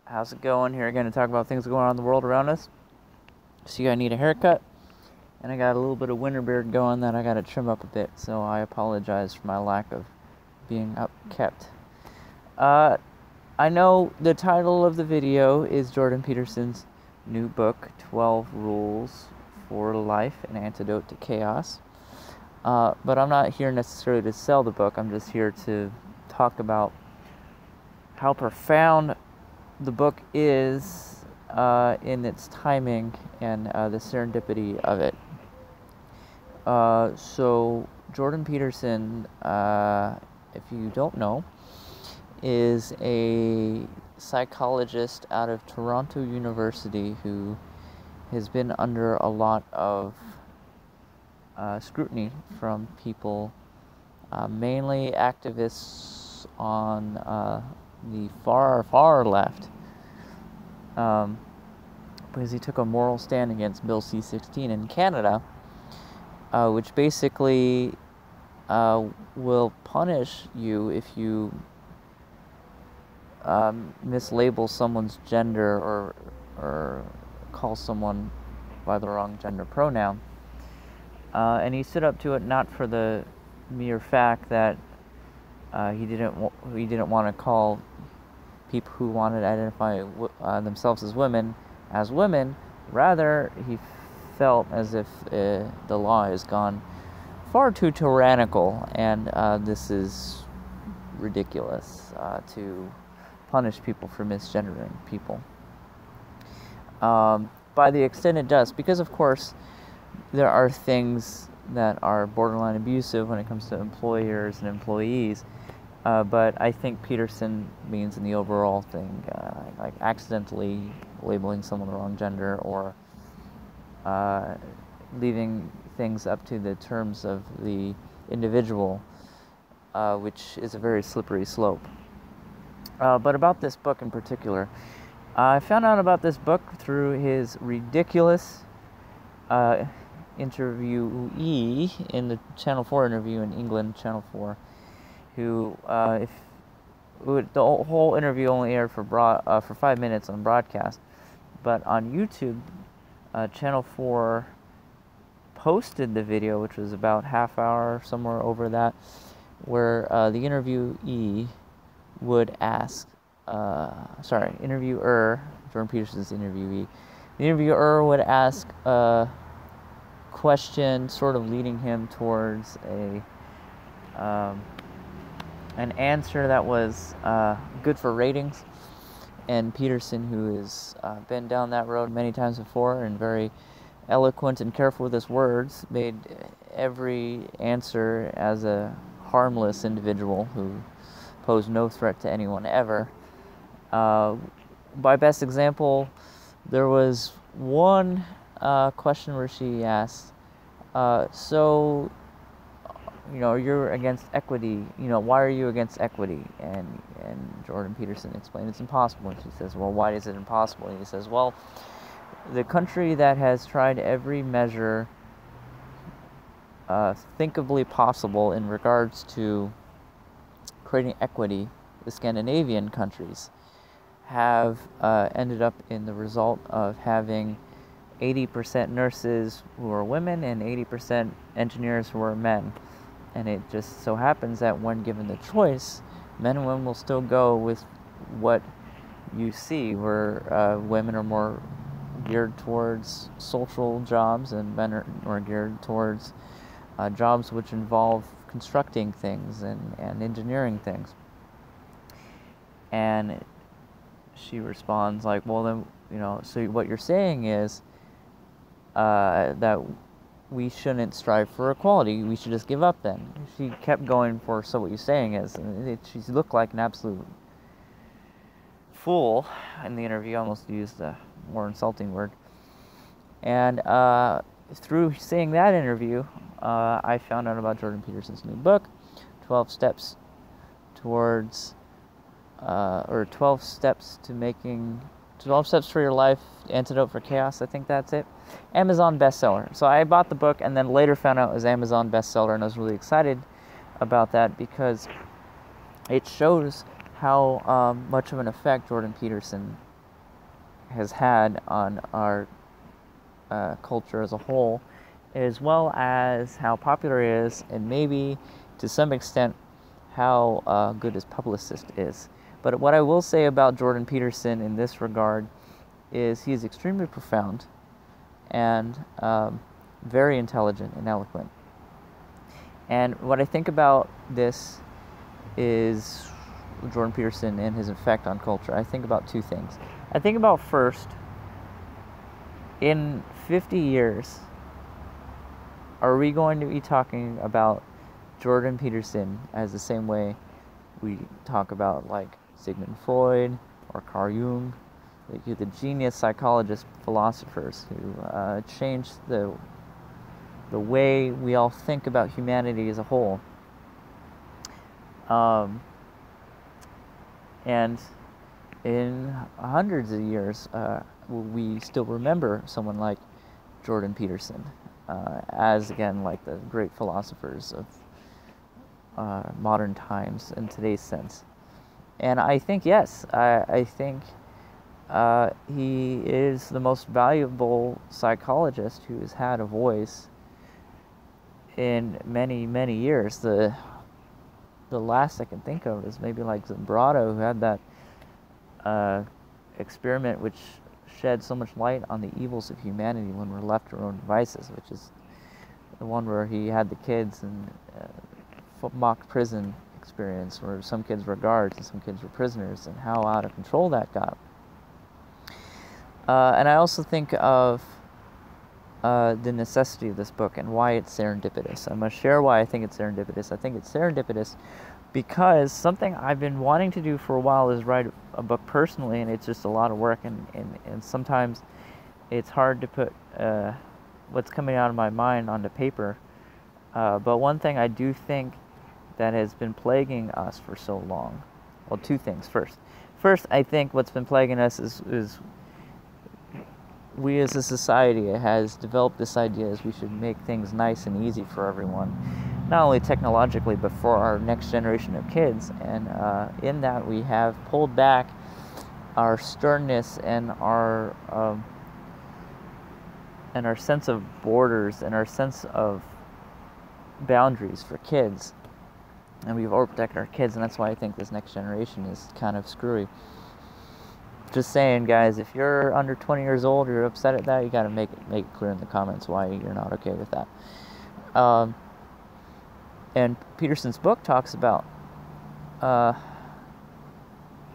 How's it going? Here again to talk about things going on in the world around us. See, I need a haircut, and I got a little bit of winter beard going that I got to trim up a bit, so I apologize for my lack of being upkept. I know the title of the video is Jordan Peterson's new book, 12 Rules for Life, an Antidote to Chaos. But I'm not here necessarily to sell the book. I'm just here to talk about how profound the book is in its timing and the serendipity of it. So Jordan Peterson, if you don't know, is a psychologist out of Toronto University who has been under a lot of scrutiny from people, mainly activists on the far left, because he took a moral stand against Bill C-16 in Canada, which basically will punish you if you mislabel someone's gender or call someone by the wrong gender pronoun. And he stood up to it not for the mere fact that he didn't want to call people who wanted to identify themselves as women. Rather, he felt as if the law has gone far too tyrannical, and this is ridiculous to punish people for misgendering people. By the extent it does, because of course there are things that are borderline abusive when it comes to employers and employees, but I think Peterson means in the overall thing, like accidentally labeling someone the wrong gender or leaving things up to the terms of the individual, which is a very slippery slope. But about this book in particular, I found out about this book through his ridiculous interviewee in the Channel 4 interview in England, Channel 4, who, the whole interview only aired for 5 minutes on broadcast, but on YouTube, Channel 4 posted the video, which was about half hour, somewhere over that, where the interviewer, Jordan Peterson's interviewee, the interviewer would ask a question, sort of leading him towards an answer that was good for ratings. And Peterson, who has been down that road many times before and very eloquent and careful with his words, made every answer as a harmless individual who posed no threat to anyone ever. By best example, there was one question where she asked, so, you're against equity, why are you against equity? And Jordan Peterson explained it's impossible. And she says, well, why is it impossible? And he says, well, the country that has tried every measure thinkably possible in regards to creating equity, the Scandinavian countries, have ended up in the result of having 80% nurses who are women and 80% engineers who are men. And it just so happens that when given the choice, men and women will still go with what you see, where women are more geared towards social jobs and men are more geared towards jobs which involve constructing things and engineering things. And she responds like, well then, so what you're saying is that we shouldn't strive for equality, we should just give up then. She kept going for, so what you're saying is, and she looked like an absolute fool in the interview, almost used a more insulting word. And through seeing that interview, I found out about Jordan Peterson's new book, 12 Steps Towards, 12 Steps to Making, 12 Steps for Your Life, Antidote for Chaos, I think that's it. Amazon bestseller. So I bought the book and then later found out it was Amazon bestseller, and I was really excited about that because it shows how much of an effect Jordan Peterson has had on our culture as a whole, as well as how popular he is, and maybe to some extent how good his publicist is. But what I will say about Jordan Peterson in this regard is he is extremely profound and very intelligent and eloquent. And what I think about this is Jordan Peterson and his effect on culture. I think about two things. I think about, first, in 50 years, are we going to be talking about Jordan Peterson as the same way we talk about like Sigmund Freud or Carl Jung, the genius psychologist philosophers who changed the way we all think about humanity as a whole? And in hundreds of years, we still remember someone like Jordan Peterson as, again, like the great philosophers of modern times in today's sense. And I think, yes, I think he is the most valuable psychologist who has had a voice in many, many years. The last I can think of is maybe like Zimbrado, who had that experiment which shed so much light on the evils of humanity when we're left to our own devices, which is the one where he had the kids in mock prison experience, where some kids were guards and some kids were prisoners, and how out of control that got. And I also think of the necessity of this book and why it's serendipitous. I'm going to share why I think it's serendipitous. I think it's serendipitous because something I've been wanting to do for a while is write a book personally, and it's just a lot of work, and sometimes it's hard to put what's coming out of my mind onto paper. But one thing I do think that has been plaguing us for so long, well, two things. First, I think what's been plaguing us is we as a society has developed this idea as we should make things nice and easy for everyone, not only technologically, but for our next generation of kids. And in that, we have pulled back our sternness and our sense of borders and our sense of boundaries for kids. And we've overprotected our kids, and that's why I think this next generation is kind of screwy. Just saying, guys, if you're under 20 years old, you're upset at that, you got to make it clear in the comments why you're not okay with that. And Peterson's book talks about, I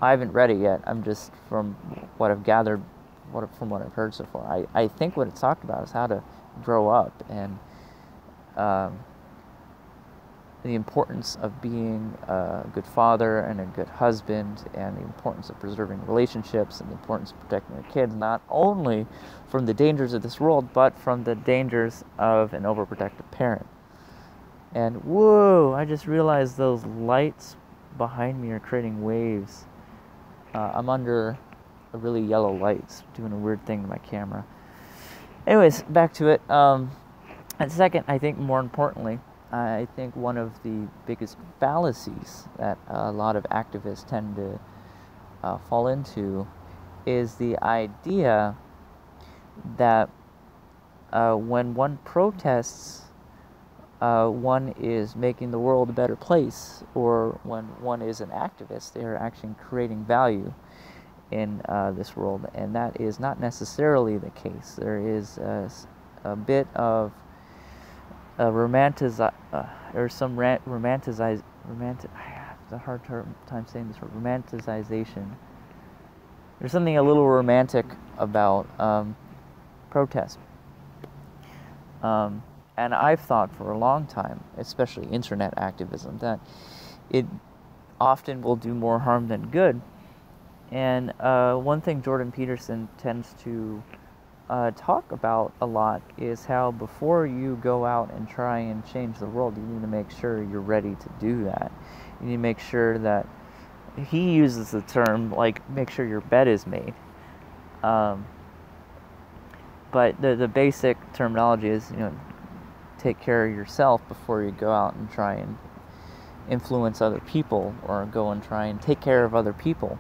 haven't read it yet, I'm just, from what I've gathered, from what I've heard so far, I think what it's talked about is how to grow up, and the importance of being a good father and a good husband, and the importance of preserving relationships, and the importance of protecting your kids, not only from the dangers of this world, but from the dangers of an overprotective parent. And whoa, I just realized those lights behind me are creating waves. I'm under a really yellow lights, doing a weird thing to my camera. Anyways, back to it. And second, I think more importantly, I think one of the biggest fallacies that a lot of activists tend to fall into is the idea that when one protests, one is making the world a better place, or when one is an activist, they are actually creating value in this world, and that is not necessarily the case. There is a bit of I have a hard time saying this word, romanticization. There's something a little romantic about protest. And I've thought for a long time, especially internet activism, that it often will do more harm than good. And one thing Jordan Peterson tends to talk about a lot is how before you go out and try and change the world, you need to make sure you're ready to do that. You need to make sure that, he uses the term, like, make sure your bed is made. But the basic terminology is, take care of yourself before you go out and try and influence other people, or go and try and take care of other people.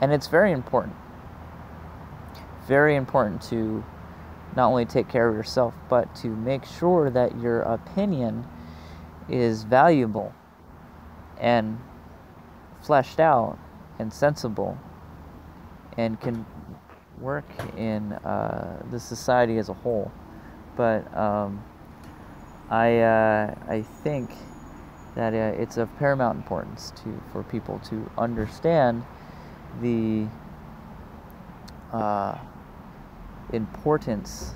And it's very important to not only take care of yourself, but to make sure that your opinion is valuable and fleshed out and sensible and can work in the society as a whole. But I think that it's of paramount importance for people to understand the importance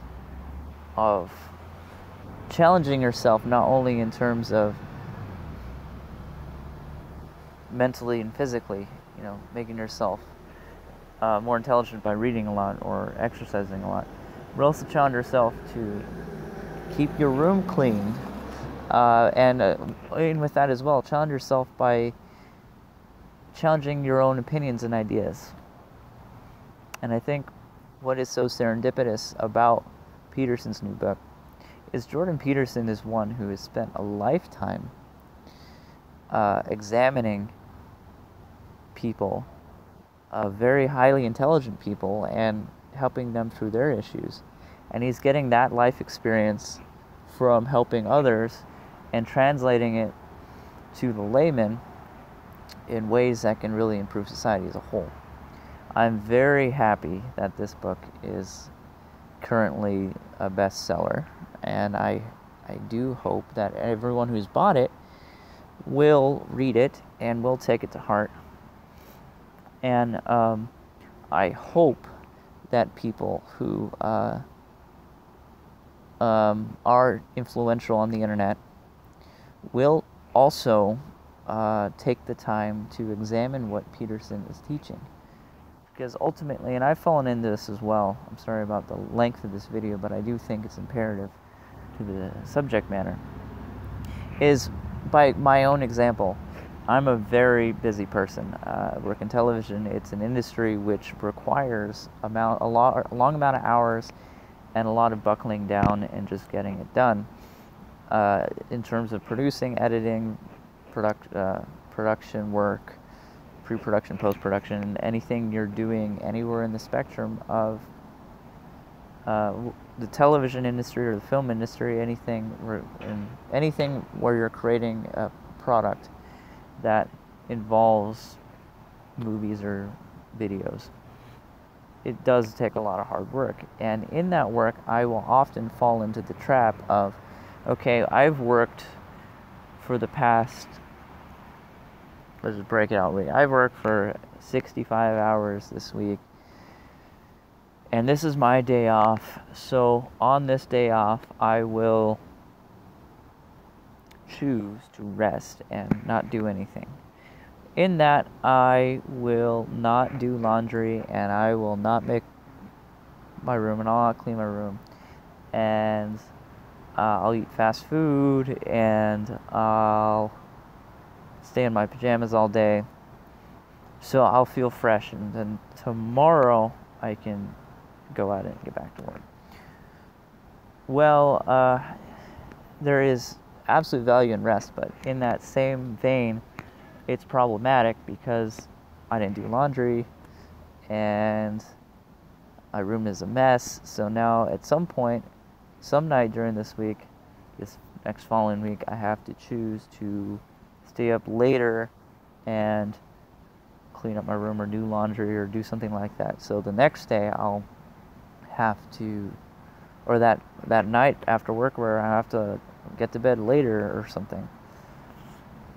of challenging yourself, not only in terms of mentally and physically, making yourself more intelligent by reading a lot or exercising a lot, but also challenge yourself to keep your room clean, and with that as well, challenge yourself by challenging your own opinions and ideas. And I think what is so serendipitous about Peterson's new book is Jordan Peterson is one who has spent a lifetime examining people, very highly intelligent people, and helping them through their issues. And he's getting that life experience from helping others and translating it to the layman in ways that can really improve society as a whole. I'm very happy that this book is currently a bestseller, and I do hope that everyone who's bought it will read it and will take it to heart. And I hope that people who are influential on the internet will also take the time to examine what Peterson is teaching. Because ultimately, and I've fallen into this as well, I'm sorry about the length of this video, but I do think it's imperative to the subject matter, is by my own example. I'm a very busy person. I work in television. It's an industry which requires a long amount of hours and a lot of buckling down and just getting it done. In terms of producing, editing, production work, pre-production, post-production, anything you're doing anywhere in the spectrum of the television industry or the film industry, anything where you're creating a product that involves movies or videos, it does take a lot of hard work. And in that work, I will often fall into the trap of, okay, I've worked for the past, let's just break it out. I've worked for 65 hours this week, and this is my day off. So on this day off, I will choose to rest and not do anything. In that, I will not do laundry, and I will not make my room, and I'll not clean my room, and I'll eat fast food, and I'll stay in my pajamas all day, so I'll feel fresh, and then tomorrow I can go at it and get back to work. Well, there is absolute value in rest, but in that same vein, it's problematic because I didn't do laundry and my room is a mess. So now at some point, some night during this week, this next following week, I have to choose to stay up later and clean up my room or do laundry or do something like that. So the next day I'll have to, or that night after work where I have to get to bed later or something.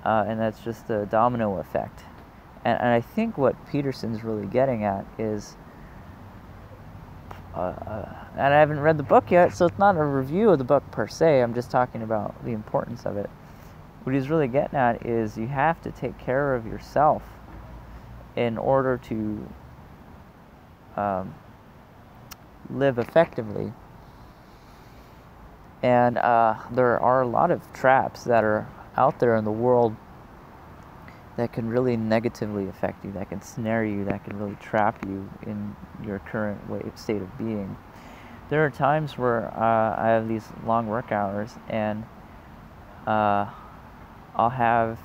And that's just a domino effect. And I think what Peterson's really getting at is, and I haven't read the book yet, so it's not a review of the book per se, I'm just talking about the importance of it. What he's really getting at is you have to take care of yourself in order to live effectively. And there are a lot of traps that are out there in the world that can really negatively affect you, that can snare you, that can really trap you in your current state of being. There are times where I have these long work hours, and I'll have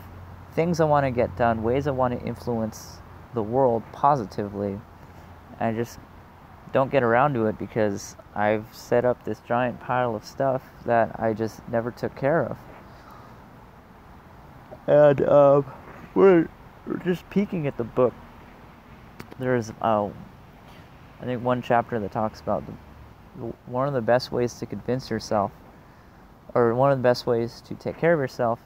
things I want to get done, ways I want to influence the world positively. I just don't get around to it because I've set up this giant pile of stuff that I just never took care of. And we're just peeking at the book. There's I think one chapter that talks about one of the best ways to convince yourself, or one of the best ways to take care of yourself,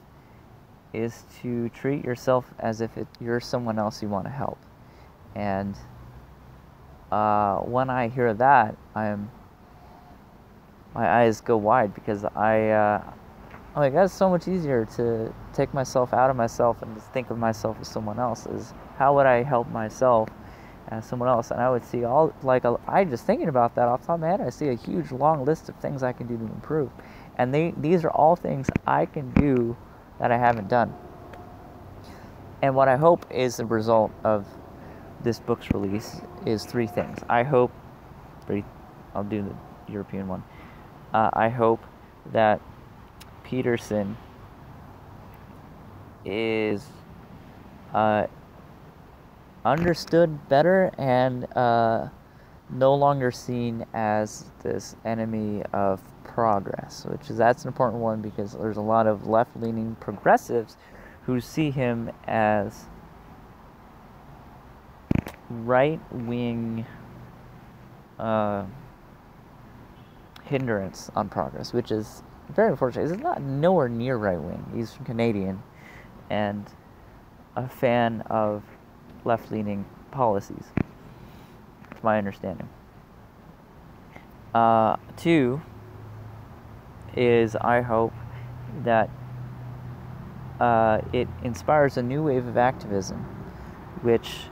is to treat yourself as if you're someone else you want to help. And when I hear that, my eyes go wide, because I'm like, that's so much easier to take myself out of myself and just think of myself as someone else. Is how would I help myself as someone else? And I would see I just thinking about that off the top of my head, I see a huge long list of things I can do to improve. And these are all things I can do that I haven't done. And what I hope is the result of this book's release is three things. I'll do the European one. I hope that Peterson is understood better and no longer seen as this enemy of progress, that's an important one, because there's a lot of left-leaning progressives who see him as right-wing hindrance on progress, which is very unfortunate. He's not nowhere near right-wing. He's Canadian and a fan of left-leaning policies, to my understanding. Two is, I hope that it inspires a new wave of activism, which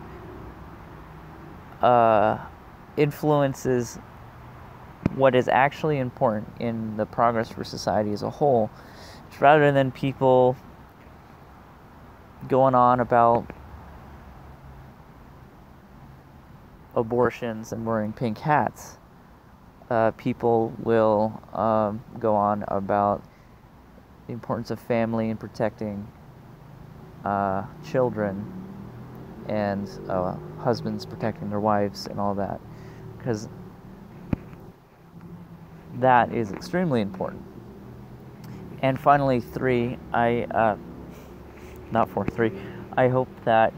influences what is actually important in the progress for society as a whole, rather than people going on about abortions and wearing pink hats. People will go on about the importance of family and protecting children, and husbands protecting their wives and all that, because that is extremely important. And finally, I hope that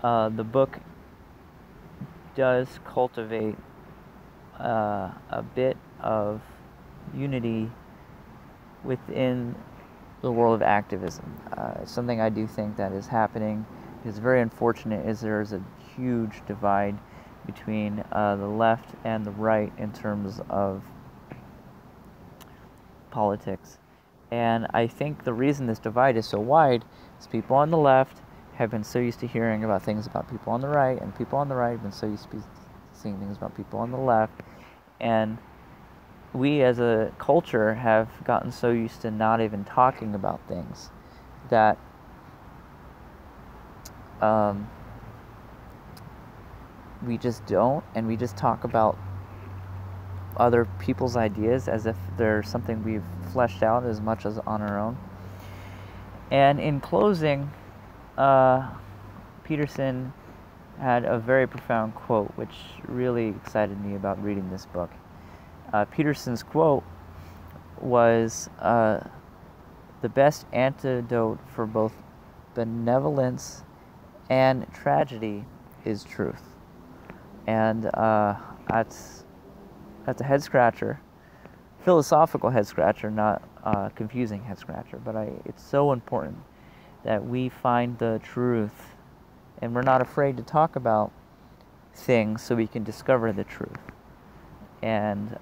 the book does cultivate a bit of unity within the world of activism. Something I do think that is happening is very unfortunate, is there is a huge divide between the left and the right in terms of politics. And I think the reason this divide is so wide is people on the left have been so used to hearing about things about people on the right, and people on the right have been so used to seeing things about people on the left. And we as a culture have gotten so used to not even talking about things that we just don't, and we just talk about other people's ideas as if they're something we've fleshed out as much as on our own. And in closing, Peterson had a very profound quote which really excited me about reading this book. Peterson's quote was, "The best antidote for both benevolence and tragedy is truth." And that's a head scratcher, philosophical head scratcher, not confusing head scratcher. But it's so important that we find the truth, and we're not afraid to talk about things so we can discover the truth. And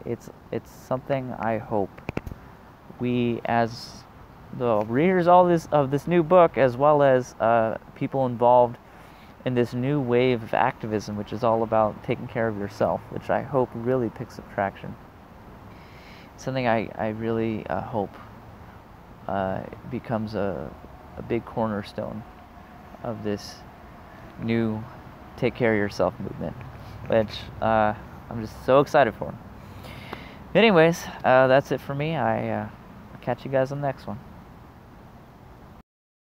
it's something I hope we, as the readers of this new book, as well as people involved in this new wave of activism, which is all about taking care of yourself, which I hope really picks up traction. Something I really hope becomes a big cornerstone of this new take care of yourself movement, which I'm just so excited for. Anyways, that's it for me. I'll catch you guys on the next one.